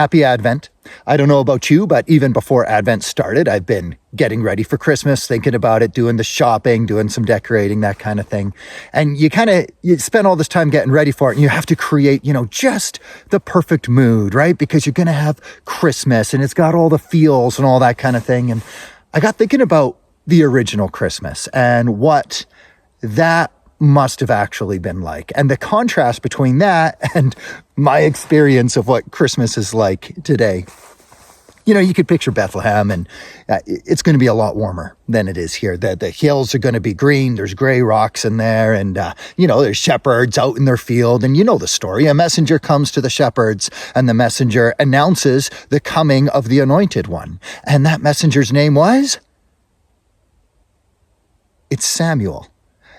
Happy Advent. I don't know about you, but even before Advent started, I've been getting ready for Christmas, thinking about it, doing the shopping, doing some decorating, that kind of thing. And you spend all this time getting ready for it, and you have to create, just the perfect mood, right? Because you're going to have Christmas and it's got all the feels and all that kind of thing. And I got thinking about the original Christmas and what that must have actually been like, and the contrast between that and my experience of what Christmas is like today. You could picture Bethlehem, and it's going to be a lot warmer than it is here. The hills are going to be green. There's gray rocks in there, and there's shepherds out in their field, and you know the story. A messenger comes to the shepherds, and the messenger announces the coming of the Anointed One, and that messenger's name was? It's Samuel.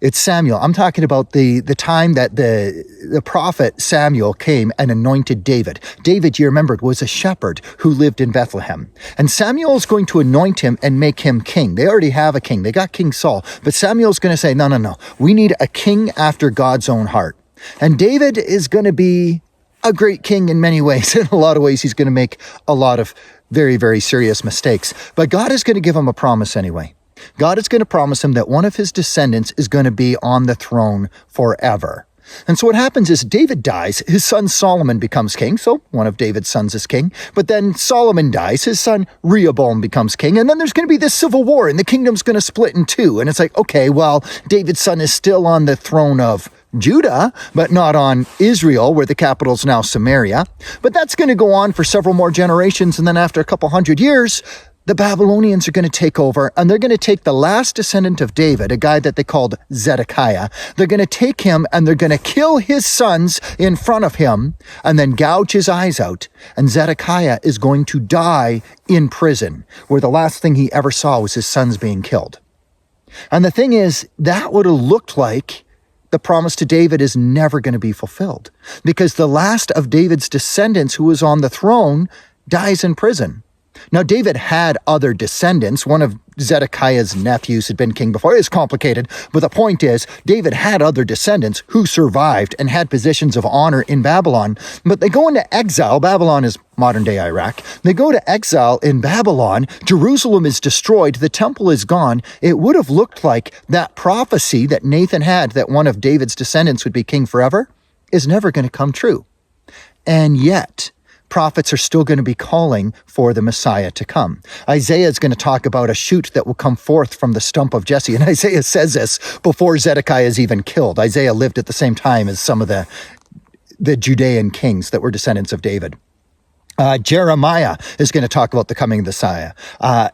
It's Samuel. I'm talking about the time that the prophet Samuel came and anointed David. David, you remembered, was a shepherd who lived in Bethlehem. And Samuel is going to anoint him and make him king. They already have a king. They got King Saul. But Samuel's going to say, no. We need a king after God's own heart. And David is going to be a great king in many ways. In a lot of ways, he's going to make a lot of very, very serious mistakes. But God is going to give him a promise anyway. God is going to promise him that one of his descendants is going to be on the throne forever. And so what happens is David dies, his son Solomon becomes king, so one of David's sons is king. But then Solomon dies, his son Rehoboam becomes king, and then there's going to be this civil war, and the kingdom's going to split in two. And it's like, okay, well, David's son is still on the throne of Judah, but not on Israel, where the capital's now Samaria. But that's going to go on for several more generations, and then after a couple hundred years, the Babylonians are going to take over, and they're going to take the last descendant of David, a guy that they called Zedekiah. They're going to take him, and they're going to kill his sons in front of him, and then gouge his eyes out. And Zedekiah is going to die in prison, where the last thing he ever saw was his sons being killed. And the thing is, that would have looked like the promise to David is never going to be fulfilled, because the last of David's descendants who was on the throne dies in prison. Now, David had other descendants. One of Zedekiah's nephews had been king before. It's complicated, but the point is, David had other descendants who survived and had positions of honor in Babylon, but they go into exile. Babylon is modern-day Iraq. They go to exile in Babylon. Jerusalem is destroyed. The temple is gone. It would have looked like that prophecy that Nathan had that one of David's descendants would be king forever is never going to come true. And yet, prophets are still going to be calling for the Messiah to come. Isaiah is going to talk about a shoot that will come forth from the stump of Jesse. And Isaiah says this before Zedekiah is even killed. Isaiah lived at the same time as some of the Judean kings that were descendants of David. Jeremiah is going to talk about the coming of the Messiah.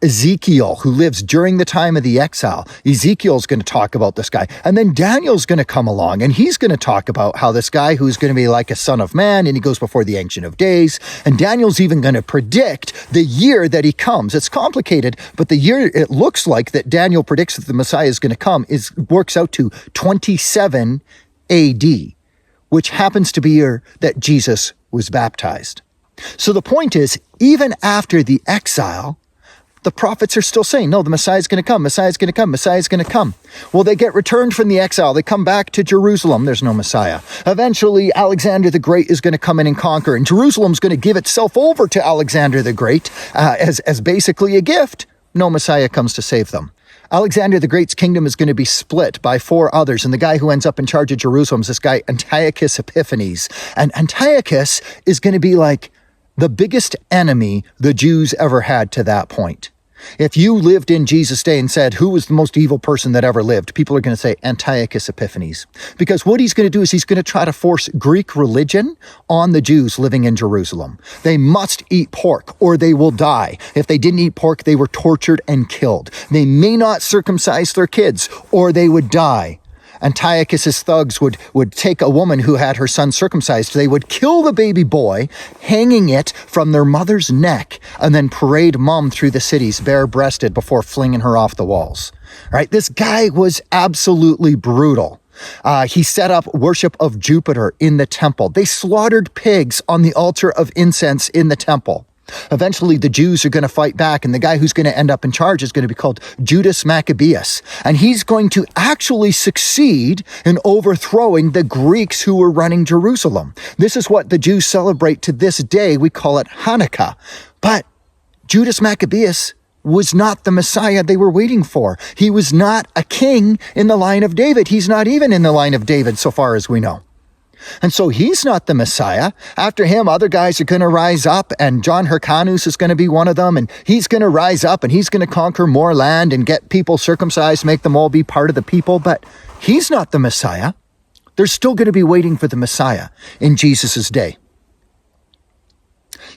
Ezekiel, who lives during the time of the exile, Ezekiel's going to talk about this guy. And then Daniel's going to come along, and he's going to talk about how this guy who's going to be like a son of man, and he goes before the Ancient of Days. And Daniel's even going to predict the year that he comes. It's complicated, but the year it looks like that Daniel predicts that the Messiah is going to come works out to 27 AD, which happens to be the year that Jesus was baptized. So the point is, even after the exile, the prophets are still saying, no, the Messiah is going to come, Messiah is going to come, Messiah is going to come. Well, they get returned from the exile. They come back to Jerusalem. There's no Messiah. Eventually, Alexander the Great is going to come in and conquer, and Jerusalem's going to give itself over to Alexander the Great as basically a gift. No Messiah comes to save them. Alexander the Great's kingdom is going to be split by 4 others, and the guy who ends up in charge of Jerusalem is this guy, Antiochus Epiphanes. And Antiochus is going to be like the biggest enemy the Jews ever had to that point. If you lived in Jesus' day and said, who was the most evil person that ever lived? People are going to say Antiochus Epiphanes. Because what he's going to do is he's going to try to force Greek religion on the Jews living in Jerusalem. They must eat pork or they will die. If they didn't eat pork, they were tortured and killed. They may not circumcise their kids or they would die. Antiochus's thugs would take a woman who had her son circumcised. They would kill the baby boy, hanging it from their mother's neck, and then parade mom through the cities bare-breasted before flinging her off the walls. Right? This guy was absolutely brutal. He set up worship of Jupiter in the temple. They slaughtered pigs on the altar of incense in the temple. Eventually, the Jews are going to fight back, and the guy who's going to end up in charge is going to be called Judas Maccabeus. And he's going to actually succeed in overthrowing the Greeks who were running Jerusalem. This is what the Jews celebrate to this day. We call it Hanukkah. But Judas Maccabeus was not the Messiah they were waiting for. He was not a king in the line of David. He's not even in the line of David so far as we know. And so he's not the Messiah. After him, other guys are going to rise up, and John Hyrcanus is going to be one of them, and he's going to rise up, and he's going to conquer more land and get people circumcised, make them all be part of the people, but he's not the Messiah. They're still going to be waiting for the Messiah in Jesus' day.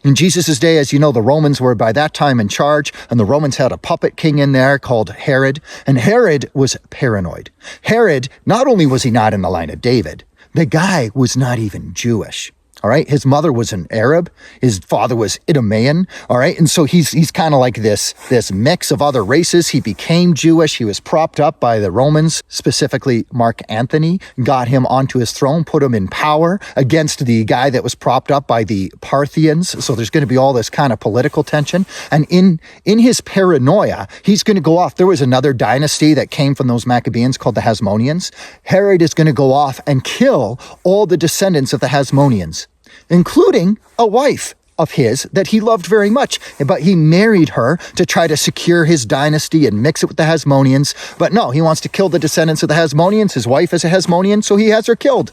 In Jesus' day, as you know, the Romans were by that time in charge, and the Romans had a puppet king in there called Herod, and Herod was paranoid. Herod, not only was he not in the line of David, the guy was not even Jewish. All right. His mother was an Arab. His father was Idumean. All right. And so he's kind of like this mix of other races. He became Jewish. He was propped up by the Romans, specifically Mark Antony, got him onto his throne, put him in power against the guy that was propped up by the Parthians. So there's going to be all this kind of political tension. And in his paranoia, he's going to go off. There was another dynasty that came from those Maccabeans called the Hasmoneans. Herod is going to go off and kill all the descendants of the Hasmoneans, including a wife of his that he loved very much. But he married her to try to secure his dynasty and mix it with the Hasmoneans. But no, he wants to kill the descendants of the Hasmoneans. His wife is a Hasmonean, so he has her killed.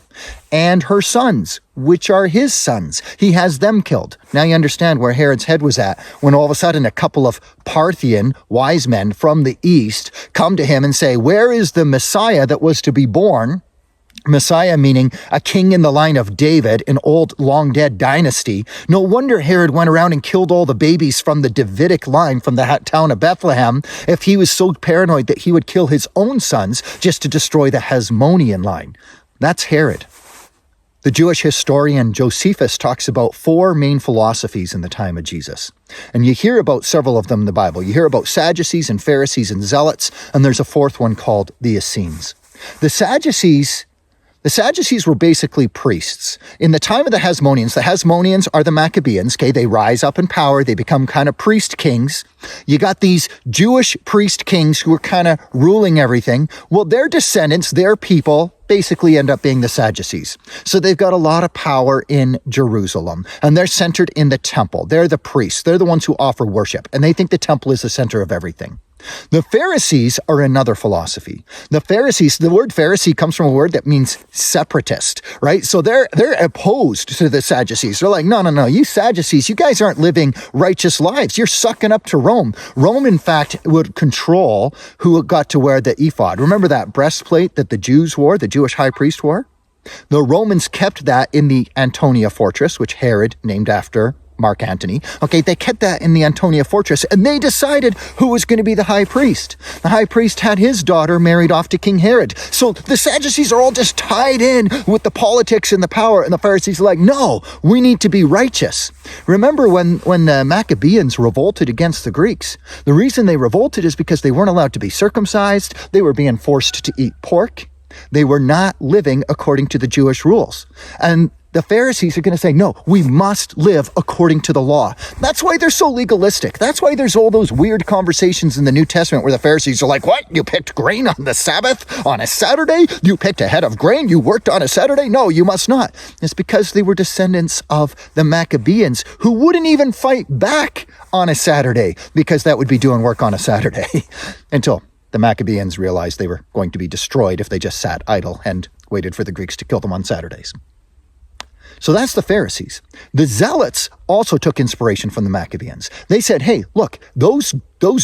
And her sons, which are his sons, he has them killed. Now you understand where Herod's head was at when all of a sudden a couple of Parthian wise men from the east come to him and say, "Where is the Messiah that was to be born?" Messiah meaning a king in the line of David, an old, long-dead dynasty. No wonder Herod went around and killed all the babies from the Davidic line from the town of Bethlehem if he was so paranoid that he would kill his own sons just to destroy the Hasmonean line. That's Herod. The Jewish historian Josephus talks about 4 main philosophies in the time of Jesus. And you hear about several of them in the Bible. You hear about Sadducees and Pharisees and Zealots, and there's a 4th one called the Essenes. The Sadducees were basically priests. In the time of the Hasmoneans are the Maccabeans, okay? They rise up in power. They become kind of priest kings. You got these Jewish priest kings who are kind of ruling everything. Well, their descendants, their people, basically end up being the Sadducees. So they've got a lot of power in Jerusalem, and they're centered in the temple. They're the priests. They're the ones who offer worship, and they think the temple is the center of everything. The Pharisees are another philosophy. The Pharisees, the word Pharisee comes from a word that means separatist, right? So they're opposed to the Sadducees. They're like, no, you Sadducees, you guys aren't living righteous lives. You're sucking up to Rome. Rome, in fact, would control who got to wear the ephod. Remember that breastplate that the Jews wore, the Jewish high priest wore? The Romans kept that in the Antonia fortress, which Herod named after Mark Antony. Okay, they kept that in the Antonia fortress, and they decided who was going to be the high priest. The high priest had his daughter married off to King Herod. So the Sadducees are all just tied in with the politics and the power, and the Pharisees are like, no, we need to be righteous. Remember when the Maccabeans revolted against the Greeks, the reason they revolted is because they weren't allowed to be circumcised. They were being forced to eat pork. They were not living according to the Jewish rules. And the Pharisees are going to say, no, we must live according to the law. That's why they're so legalistic. That's why there's all those weird conversations in the New Testament where the Pharisees are like, what? You picked grain on the Sabbath on a Saturday? You picked a head of grain? You worked on a Saturday? No, you must not. It's because they were descendants of the Maccabeans who wouldn't even fight back on a Saturday because that would be doing work on a Saturday until the Maccabeans realized they were going to be destroyed if they just sat idle and waited for the Greeks to kill them on Saturdays. So that's the Pharisees. The Zealots also took inspiration from the Maccabeans. They said, hey, look, those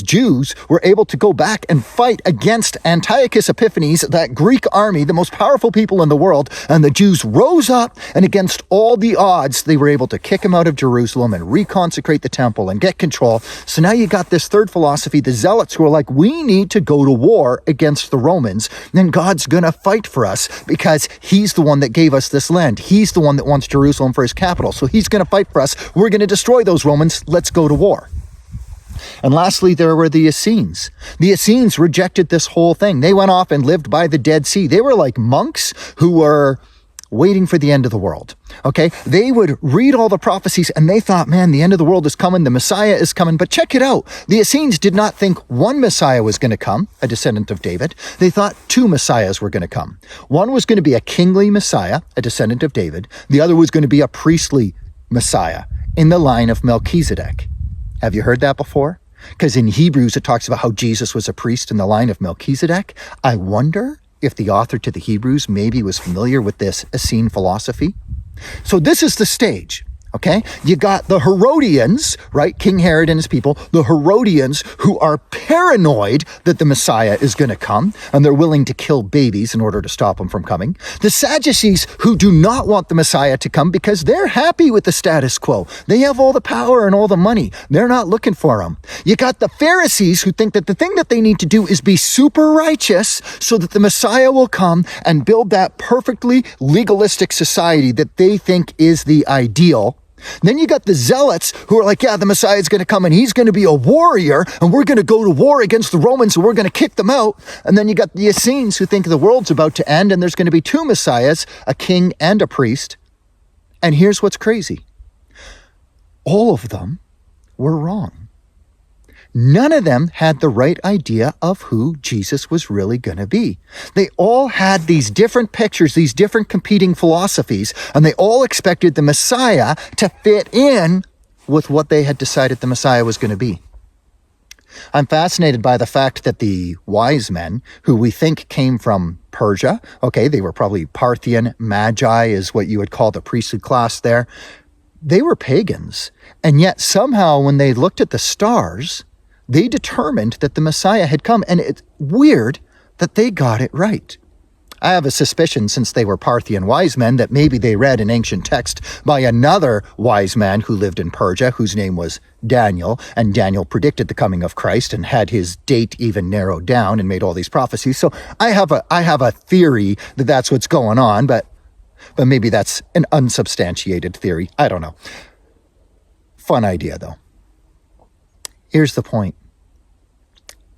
Jews were able to go back and fight against Antiochus Epiphanes, that Greek army, the most powerful people in the world, and the Jews rose up, and against all the odds, they were able to kick him out of Jerusalem and reconsecrate the temple and get control. So now you got this third philosophy, the Zealots, who are like, we need to go to war against the Romans, and God's going to fight for us because he's the one that gave us this land. He's the one that wants Jerusalem for his capital, so he's going to fight for us. We're going to destroy those Romans. Let's go to war. And lastly, there were the Essenes. The Essenes rejected this whole thing. They went off and lived by the Dead Sea. They were like monks who were waiting for the end of the world. Okay? They would read all the prophecies and they thought, man, the end of the world is coming. The Messiah is coming. But check it out. The Essenes did not think one Messiah was going to come, a descendant of David. They thought two Messiahs were going to come. One was going to be a kingly Messiah, a descendant of David. The other was going to be a priestly Messiah in the line of Melchizedek. Have you heard that before? Because in Hebrews, it talks about how Jesus was a priest in the line of Melchizedek. I wonder if the author to the Hebrews maybe was familiar with this Essene philosophy. So this is the stage. Okay, you got the Herodians, right? King Herod and his people, the Herodians who are paranoid that the Messiah is going to come, and they're willing to kill babies in order to stop him from coming. The Sadducees who do not want the Messiah to come because they're happy with the status quo. They have all the power and all the money. They're not looking for him. You got the Pharisees who think that the thing that they need to do is be super righteous so that the Messiah will come and build that perfectly legalistic society that they think is the ideal. Then you got the Zealots who are like, yeah, the Messiah is going to come and he's going to be a warrior and we're going to go to war against the Romans and we're going to kick them out. And then you got the Essenes who think the world's about to end and there's going to be two Messiahs, a king and a priest. And here's what's crazy. All of them were wrong. None of them had the right idea of who Jesus was really going to be. They all had these different pictures, these different competing philosophies, and they all expected the Messiah to fit in with what they had decided the Messiah was going to be. I'm fascinated by the fact that the wise men, who we think came from Persia, okay, they were probably Parthian, Magi is what you would call the priestly class there. They were pagans, and yet somehow when they looked at the stars, they determined that the Messiah had come, and it's weird that they got it right. I have a suspicion, since they were Parthian wise men, that maybe they read an ancient text by another wise man who lived in Persia, whose name was Daniel, and Daniel predicted the coming of Christ and had his date even narrowed down and made all these prophecies. So I have a theory that that's what's going on, but maybe that's an unsubstantiated theory. I don't know. Fun idea, though. Here's the point.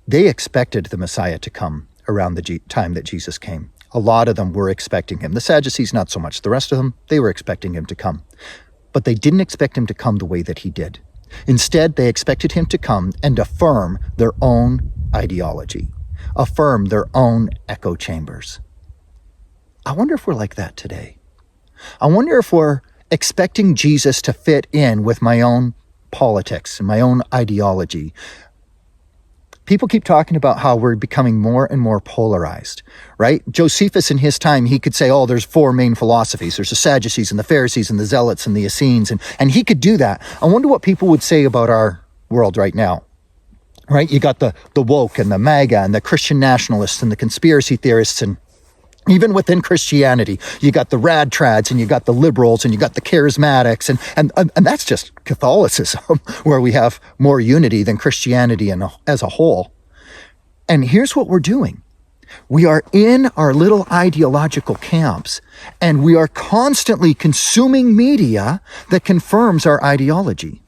They expected the Messiah to come around the time that Jesus came. A lot of them were expecting him. The Sadducees, not so much. The rest of them, they were expecting him to come. But they didn't expect him to come the way that he did. Instead, they expected him to come and affirm their own ideology, affirm their own echo chambers. I wonder if we're like that today. I wonder if we're expecting Jesus to fit in with my own politics and my own ideology. People keep talking about how we're becoming more and more polarized, right? Josephus in his time, he could say, oh, there's four main philosophies. There's the Sadducees and the Pharisees and the Zealots and the Essenes, and he could do that. I wonder what people would say about our world right now, right? You got the woke and the MAGA and the Christian nationalists and the conspiracy theorists, and even within Christianity, you got the rad trads and you got the liberals and you got the charismatics, and that's just Catholicism, where we have more unity than Christianity as a whole. And here's what we're doing. We are in our little ideological camps, and we are constantly consuming media that confirms our ideology.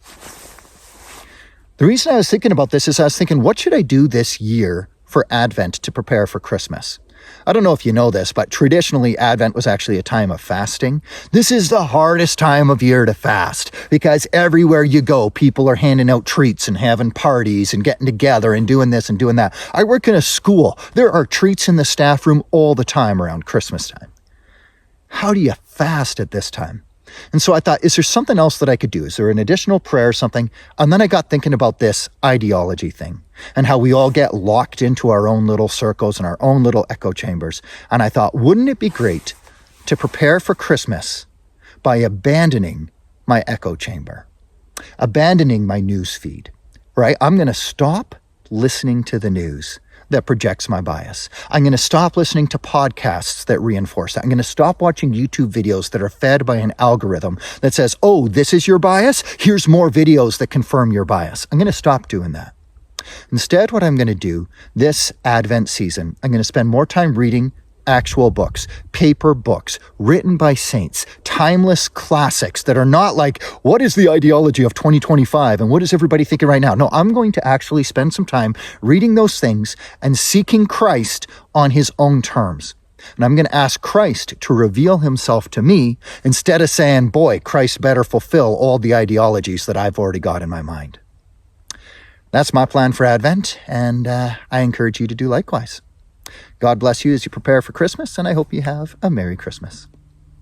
The reason I was thinking about this is I was thinking, what should I do this year for Advent to prepare for Christmas? I don't know if you know this, but traditionally Advent was actually a time of fasting. This is the hardest time of year to fast because everywhere you go, people are handing out treats and having parties and getting together and doing this and doing that. I work in a school. There are treats in the staff room all the time around Christmas time. How do you fast at this time? And so I thought, is there something else that I could do? Is there an additional prayer or something? And then I got thinking about this ideology thing and how we all get locked into our own little circles and our own little echo chambers. And I thought, wouldn't it be great to prepare for Christmas by abandoning my echo chamber, abandoning my news feed, right? I'm going to stop listening to the news that projects my bias. I'm going to stop listening to podcasts that reinforce that. I'm going to stop watching YouTube videos that are fed by an algorithm that says, oh, this is your bias. Here's more videos that confirm your bias. I'm going to stop doing that. Instead, what I'm going to do this Advent season, I'm going to spend more time reading actual books, paper books, written by saints, timeless classics that are not like, what is the ideology of 2025 and what is everybody thinking right now? No, I'm going to actually spend some time reading those things and seeking Christ on his own terms. And I'm going to ask Christ to reveal himself to me instead of saying, boy, Christ better fulfill all the ideologies that I've already got in my mind. That's my plan for Advent, and I encourage you to do likewise. God bless you as you prepare for Christmas, and I hope you have a Merry Christmas.